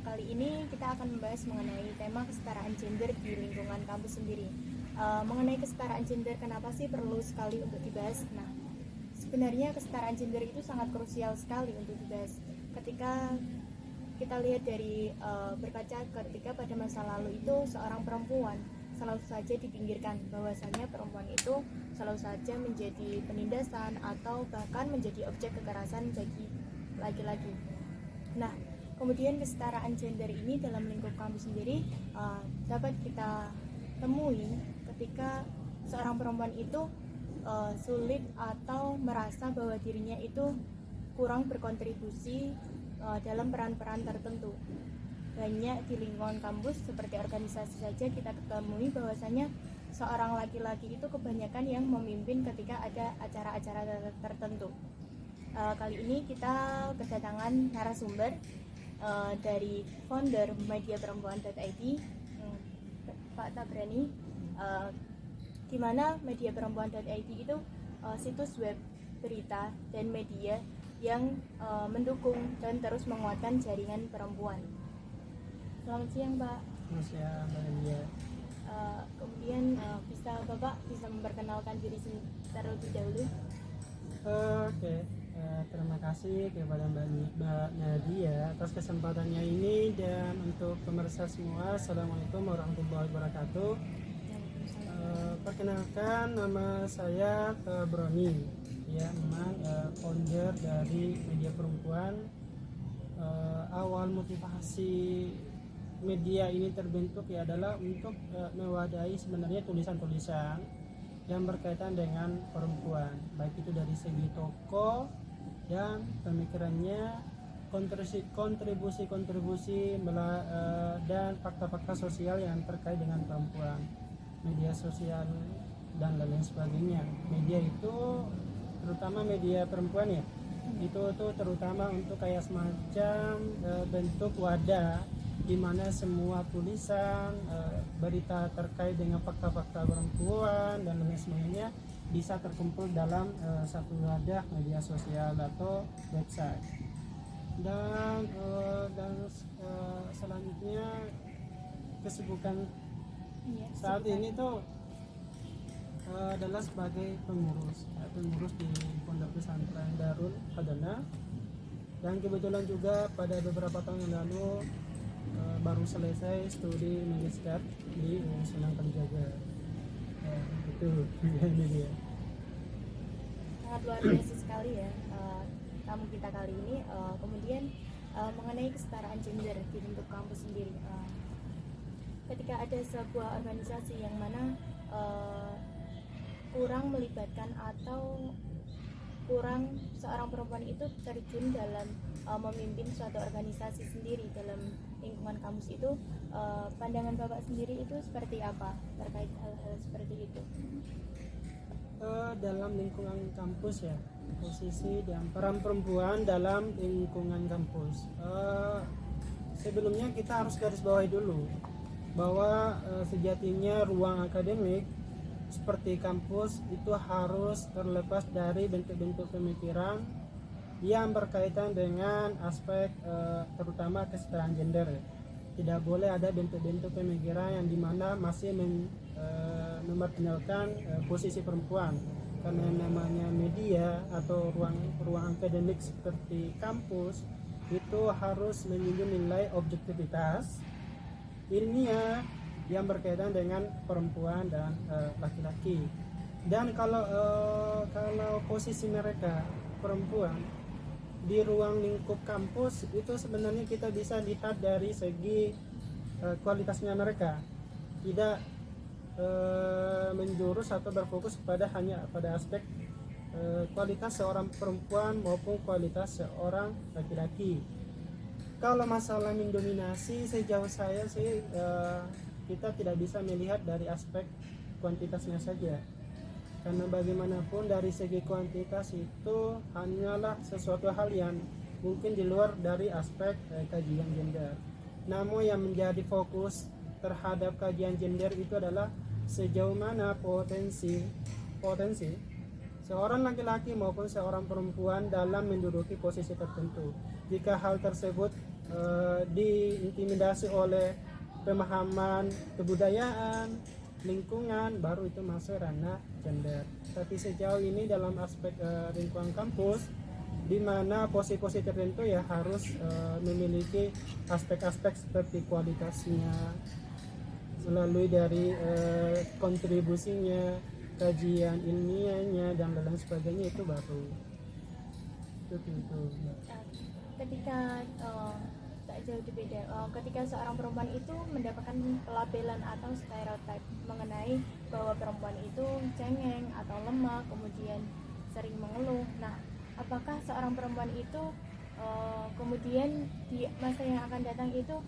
Kali ini kita akan membahas mengenai tema kesetaraan gender di lingkungan kampus sendiri. Mengenai kesetaraan gender, kenapa sih perlu sekali untuk dibahas? Nah, sebenarnya kesetaraan gender itu sangat krusial sekali untuk dibahas. Ketika kita lihat dari berkaca ketika pada masa lalu itu seorang perempuan selalu saja dipinggirkan, bahwasanya perempuan itu selalu saja menjadi penindasan atau bahkan menjadi objek kekerasan bagi laki-laki. Nah, kemudian kesetaraan gender ini dalam lingkup kampus sendiri dapat kita temui ketika seorang perempuan itu sulit atau merasa bahwa dirinya itu kurang berkontribusi dalam peran-peran tertentu. Banyak di lingkungan kampus seperti organisasi saja kita ketemui bahwasanya seorang laki-laki itu kebanyakan yang memimpin ketika ada acara-acara tertentu. Kali ini kita kedatangan narasumber dari founder mediaperempuan.id, Pak Tabrani, di mana mediaperempuan.id itu situs web berita dan media yang mendukung dan terus menguatkan jaringan perempuan. Selamat siang, Pak. Selamat siang, Mbak India. Kemudian Bapak bisa memperkenalkan diri terlebih dahulu. Oke. Terima kasih kepada Mbak Nadia atas kesempatannya ini, dan untuk pemirsa semua, Assalamualaikum warahmatullahi wabarakatuh. Perkenalkan, nama saya Broni, ya, memang founder dari Media Perempuan. Awal motivasi media ini terbentuk ya adalah untuk mewadahi sebenarnya tulisan-tulisan yang berkaitan dengan perempuan, baik itu dari segi tokoh dan pemikirannya, kontribusi dan fakta-fakta sosial yang terkait dengan perempuan, media sosial dan lain sebagainya. Media itu terutama media perempuan ya, itu tuh terutama untuk kayak semacam bentuk wadah di mana semua tulisan, berita terkait dengan fakta-fakta perempuan dan lain sebagainya bisa terkumpul dalam satu wadah media sosial atau website. Dan selanjutnya kesibukan saat ini tuh adalah sebagai pengurus di Pondok Pesantren Darul Hadana, dan kebetulan juga pada beberapa tahun yang lalu baru selesai studi magister di Sunan Kalijaga. Itu ini dia. Sangat luar biasa sekali ya tamu kita kali ini. Kemudian mengenai kesetaraan gender di lingkup kampus sendiri, ketika ada sebuah organisasi yang mana kurang melibatkan atau kurang seorang perempuan itu terjun dalam memimpin suatu organisasi sendiri dalam lingkungan kampus itu, pandangan Bapak sendiri itu seperti apa terkait hal-hal seperti itu? Dalam lingkungan kampus ya, posisi dan peran perempuan dalam lingkungan kampus, sebelumnya kita harus garis bawahi dulu bahwa sejatinya ruang akademik seperti kampus itu harus terlepas dari bentuk-bentuk pemikiran yang berkaitan dengan aspek terutama kesetaraan gender. Tidak boleh ada bentuk-bentuk pemikiran yang dimana masih memarginalkan posisi perempuan, karena namanya media atau ruang akademik seperti kampus itu harus menjunjung nilai objektivitas ilmiah yang berkaitan dengan perempuan dan laki-laki. Dan kalau posisi mereka perempuan di ruang lingkup kampus itu sebenarnya kita bisa lihat dari segi kualitasnya mereka, tidak menjurus atau berfokus hanya pada aspek kualitas seorang perempuan maupun kualitas seorang laki-laki. Kalau masalah mendominasi, sejauh saya sih kita tidak bisa melihat dari aspek kuantitasnya saja, karena bagaimanapun dari segi kuantitas itu hanyalah sesuatu hal yang mungkin di luar dari aspek kajian gender. Namun yang menjadi fokus terhadap kajian gender itu adalah sejauh mana potensi seorang laki-laki maupun seorang perempuan dalam menduduki posisi tertentu. Jika hal tersebut diintimidasi oleh pemahaman kebudayaan, lingkungan, baru itu masuk ranah gender. Tapi sejauh ini dalam aspek lingkungan kampus, di mana posisi-posisi tertentu ya harus memiliki aspek-aspek seperti kualitasnya, melalui dari kontribusinya, kajian ilmiahnya dan lain sebagainya, itu baru itu tentu. Ketika tak jauh berbeda, ketika seorang perempuan itu mendapatkan pelabelan atau stereotip mengenai bahwa perempuan itu cengeng atau lemah, kemudian sering mengeluh. Nah, apakah seorang perempuan itu kemudian di masa yang akan datang itu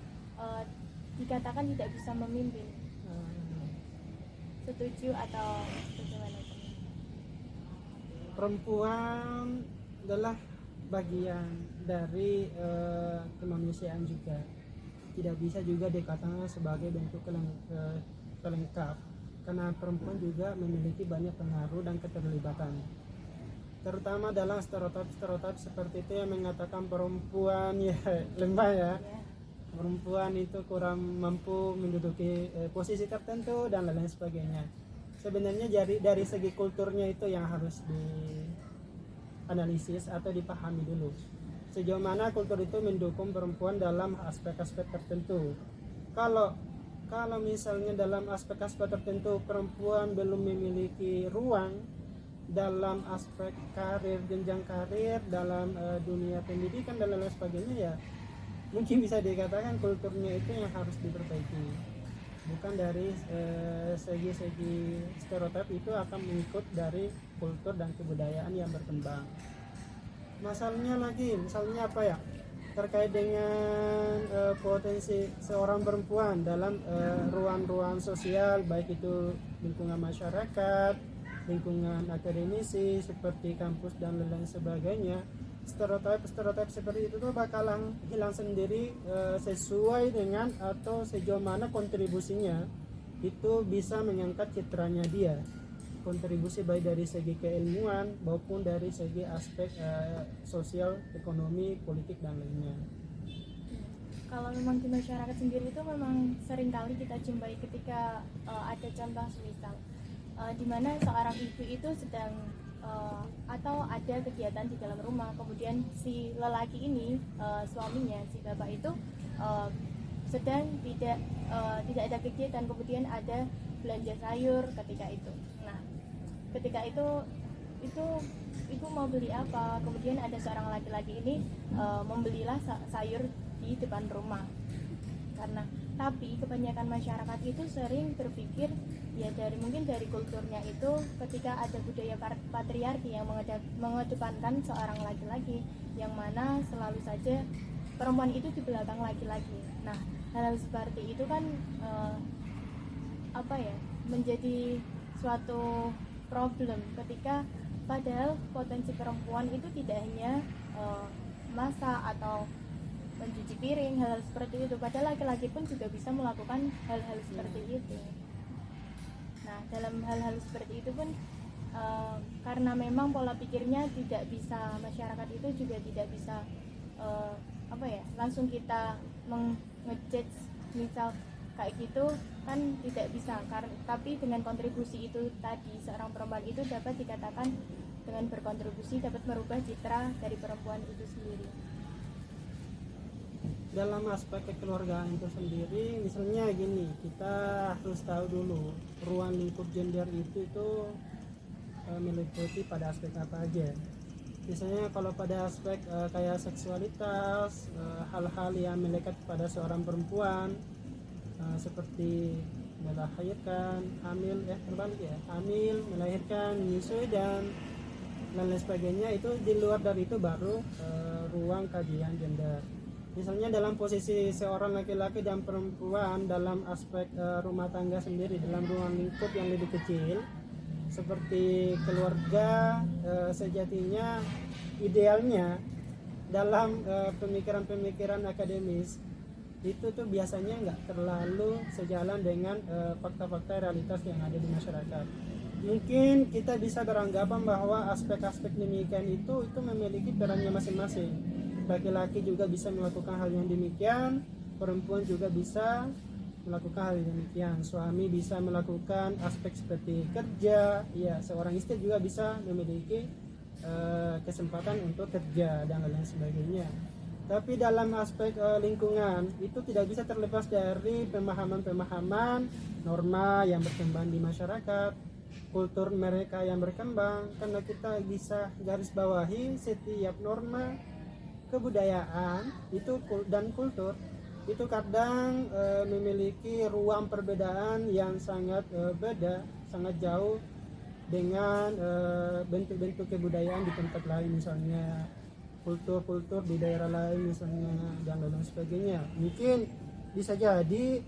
dikatakan tidak bisa memimpin? Setuju atau bagaimana? Perempuan adalah bagian dari kemanusiaan juga, tidak bisa juga dikatakan sebagai bentuk pelengkap, karena perempuan juga memiliki banyak pengaruh dan keterlibatan, terutama dalam stereotip seperti itu yang mengatakan perempuan ya lemah ya, perempuan itu kurang mampu menduduki posisi tertentu dan lain sebagainya. Sebenarnya dari segi kulturnya itu yang harus dianalisis atau dipahami dulu, sejauh mana kultur itu mendukung perempuan dalam aspek-aspek tertentu. Kalau misalnya dalam aspek-aspek tertentu perempuan belum memiliki ruang dalam aspek karir, jenjang karir, dalam dunia pendidikan dan lain sebagainya, ya mungkin bisa dikatakan kulturnya itu yang harus diperbaiki, bukan dari segi-segi stereotip itu akan mengikut dari kultur dan kebudayaan yang berkembang. Masalahnya lagi, misalnya apa ya, terkait dengan potensi seorang perempuan dalam ruang-ruang sosial, baik itu lingkungan masyarakat, lingkungan akademisi seperti kampus dan lain sebagainya. Stereotip seperti itu tuh bakalan hilang sendiri sesuai dengan atau sejauh mana kontribusinya itu bisa mengangkat citranya dia, kontribusi baik dari segi keilmuan maupun dari segi aspek sosial, ekonomi, politik dan lainnya. Kalau memang di masyarakat sendiri itu memang seringkali kita jumpai ketika ada contoh semisal di mana seorang ibu itu sedang atau ada kegiatan di dalam rumah, kemudian si lelaki ini suaminya, si bapak itu sedang tidak ada kegiatan, kemudian ada belanja sayur ketika itu. Nah, ketika itu ibu mau beli apa, kemudian ada seorang laki-laki ini membelilah sayur di depan rumah. Tapi kebanyakan masyarakat itu sering berpikir ya mungkin dari kulturnya itu, ketika ada budaya patriarki yang mengedepankan seorang laki-laki, yang mana selalu saja perempuan itu di belakang laki-laki. Nah, hal seperti itu kan menjadi suatu problem, ketika padahal potensi perempuan itu tidak hanya masak atau mencuci piring, hal-hal seperti itu, padahal laki-laki pun juga bisa melakukan hal-hal seperti itu. Nah, dalam hal-hal seperti itu pun karena memang pola pikirnya tidak bisa, masyarakat itu juga tidak bisa langsung kita mengejudge misal kayak gitu kan, tidak bisa. Tapi dengan kontribusi itu tadi, seorang perempuan itu dapat dikatakan dengan berkontribusi dapat merubah citra dari perempuan itu sendiri. Dalam aspek kekeluargaan itu sendiri, misalnya gini, kita harus tahu dulu ruang lingkup gender itu meliputi pada aspek apa aja. Misalnya kalau pada aspek kayak seksualitas, hal-hal yang melekat pada seorang perempuan, seperti melahirkan, hamil, melahirkan, menyusui dan lain sebagainya, itu di luar dari itu baru ruang kajian gender. Misalnya dalam posisi seorang laki-laki dan perempuan dalam aspek rumah tangga sendiri, dalam ruang lingkup yang lebih kecil seperti keluarga, sejatinya idealnya dalam pemikiran-pemikiran akademis itu tuh biasanya nggak terlalu sejalan dengan fakta-fakta realitas yang ada di masyarakat. Mungkin kita bisa beranggapan bahwa aspek-aspek demikian itu memiliki perannya masing-masing. laki-laki juga bisa melakukan hal yang demikian, perempuan juga bisa melakukan hal yang demikian. Suami bisa melakukan aspek seperti kerja, ya seorang istri juga bisa memiliki kesempatan untuk kerja dan lain sebagainya. Tapi dalam aspek lingkungan itu tidak bisa terlepas dari pemahaman-pemahaman norma yang berkembang di masyarakat, kultur mereka yang berkembang, karena kita bisa garis bawahi setiap norma kebudayaan itu dan kultur itu kadang memiliki ruang perbedaan yang sangat beda, sangat jauh dengan bentuk-bentuk kebudayaan di tempat lain, misalnya kultur-kultur di daerah lain misalnya dan lain sebagainya. Mungkin bisa jadi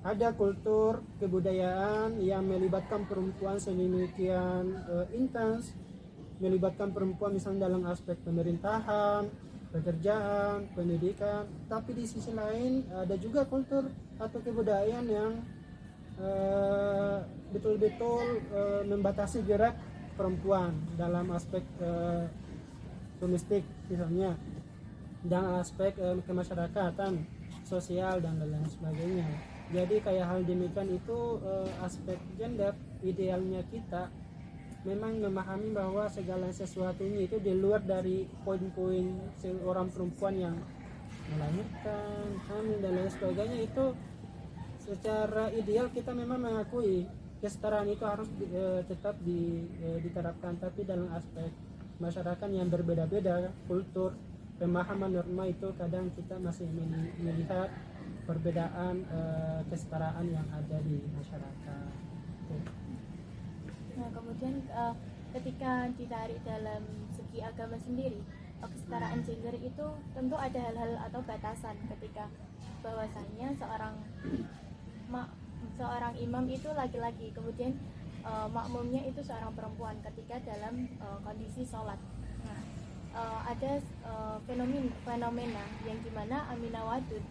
ada kultur kebudayaan yang melibatkan perempuan sedemikian intens, melibatkan perempuan misalnya dalam aspek pemerintahan, pekerjaan, pendidikan. Tapi di sisi lain ada juga kultur atau kebudayaan yang betul-betul membatasi gerak perempuan dalam aspek domestik misalnya, dan aspek kemasyarakatan, sosial dan lain sebagainya. Jadi kayak hal demikian itu aspek gender. Idealnya kita memang memahami bahwa segala sesuatunya itu di luar dari poin-poin seorang perempuan yang melahirkan, hamil dan lain sebagainya. Itu secara ideal kita memang mengakui kesetaraan itu harus tetap diterapkan, tapi dalam aspek masyarakat yang berbeda-beda kultur, pemahaman norma itu kadang kita masih melihat perbedaan kesetaraan yang ada di masyarakat. Nah, kemudian ketika ditarik dalam segi agama sendiri, kesetaraan gender itu tentu ada hal-hal atau batasan ketika bahwasanya seorang imam itu laki-laki, kemudian makmumnya itu seorang perempuan ketika dalam kondisi sholat. Nah, ada fenomena yang dimana Aminah Wadud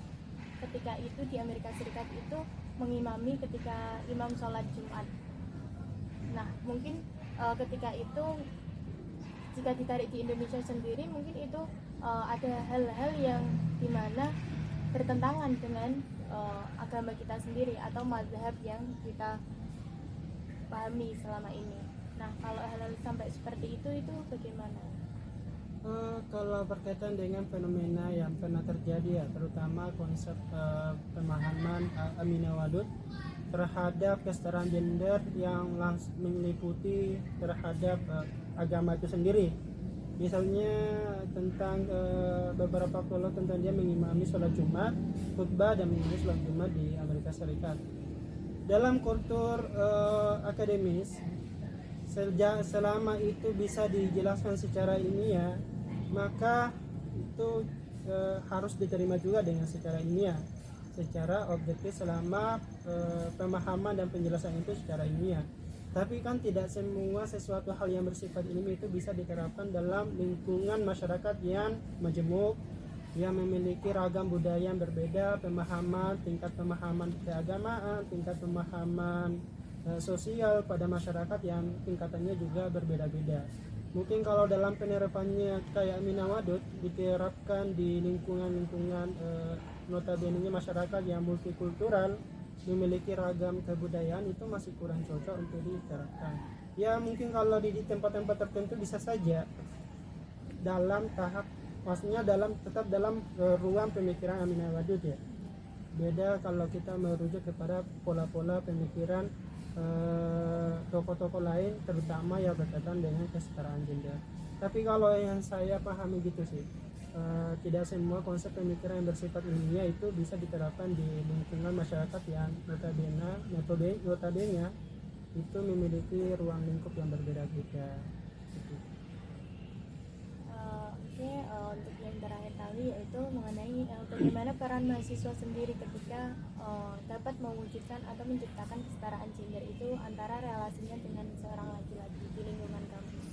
ketika itu di Amerika Serikat itu mengimami ketika imam sholat Jumat. Nah, mungkin ketika itu jika ditarik di Indonesia sendiri, mungkin itu ada hal-hal yang dimana bertentangan dengan agama kita sendiri atau mazhab yang kita pahami selama ini. Nah, kalau hal-hal sampai seperti itu bagaimana? Kalau berkaitan dengan fenomena yang pernah terjadi ya, terutama konsep pemahaman Aminah Wadud terhadap kesetaraan gender yang langsung meliputi terhadap agama itu sendiri. Misalnya tentang beberapa pulau tentang dia mengimami sholat Jumat, khutbah dan mengimami sholat Jumat di Amerika Serikat. Dalam kultur akademis, selama itu bisa dijelaskan secara ilmiah, maka itu harus diterima juga dengan secara ilmiah, secara objektif selama pemahaman dan penjelasan itu secara ilmiah. Tapi kan tidak semua sesuatu hal yang bersifat ilmiah itu bisa diterapkan dalam lingkungan masyarakat yang majemuk, yang memiliki ragam budaya yang berbeda, tingkat pemahaman keagamaan, tingkat pemahaman sosial pada masyarakat yang tingkatannya juga berbeda-beda. Mungkin kalau dalam penerapannya kayak Aminah Wadud diterapkan di lingkungan notabene masyarakat yang multikultural, memiliki ragam kebudayaan, itu masih kurang cocok untuk diterapkan. Ya mungkin kalau di tempat-tempat tertentu bisa saja dalam tahap, maksudnya tetap dalam ruang pemikiran Aminah Wadud ya. Beda kalau kita merujuk kepada pola-pola pemikiran tokoh-tokoh lain, terutama yang berkaitan dengan kesetaraan gender. Tapi kalau yang saya pahami gitu sih, tidak semua konsep pemikiran yang bersifat ilmiah itu bisa diterapkan di lingkungan masyarakat yang notabene itu memiliki ruang lingkup yang berbeda-beda. Untuk yang terakhir kali yaitu mengenai bagaimana peran mahasiswa sendiri ketika dapat mewujudkan atau menciptakan kesetaraan gender itu antara relasinya dengan seorang laki-laki di lingkungan kampus.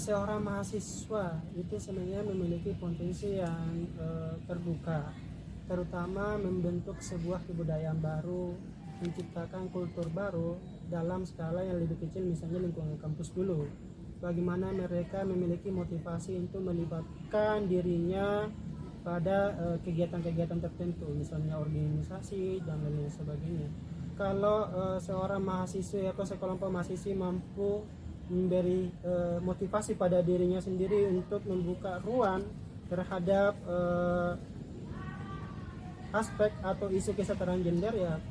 Seorang mahasiswa itu sebenarnya memiliki potensi yang terbuka, terutama membentuk sebuah kebudayaan baru, menciptakan kultur baru dalam skala yang lebih kecil, misalnya lingkungan kampus dulu. bagaimana mereka memiliki motivasi untuk melibatkan dirinya pada kegiatan-kegiatan tertentu, misalnya organisasi dan lain sebagainya. Kalau seorang mahasiswa atau sekelompok mahasiswa mampu memberi motivasi pada dirinya sendiri untuk membuka ruang terhadap aspek atau isu kesetaraan gender, ya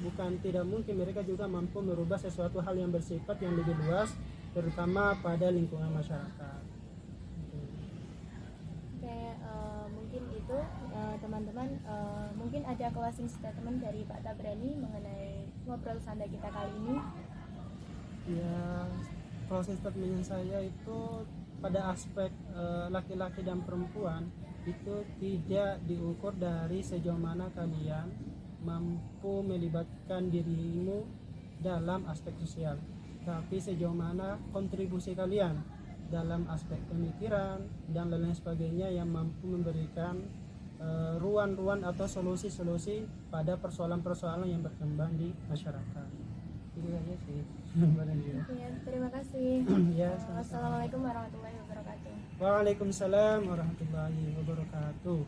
bukan tidak mungkin mereka juga mampu merubah sesuatu hal yang bersifat yang lebih luas, terutama pada lingkungan masyarakat. Oke, mungkin itu teman-teman, mungkin ada closing statement dari Pak Tabrani mengenai ngobrol santai kita kali ini. Ya, proses statement saya itu pada aspek laki-laki dan perempuan itu tidak diukur dari sejauh mana kalian mampu melibatkan dirimu dalam aspek sosial, tapi sejauh mana kontribusi kalian dalam aspek pemikiran dan lain sebagainya yang mampu memberikan ruang-ruang atau solusi-solusi pada persoalan-persoalan yang berkembang di masyarakat. Itu aja sih. Ya, terima kasih. Ya, Wassalamualaikum warahmatullahi wabarakatuh. Waalaikumsalam warahmatullahi wabarakatuh.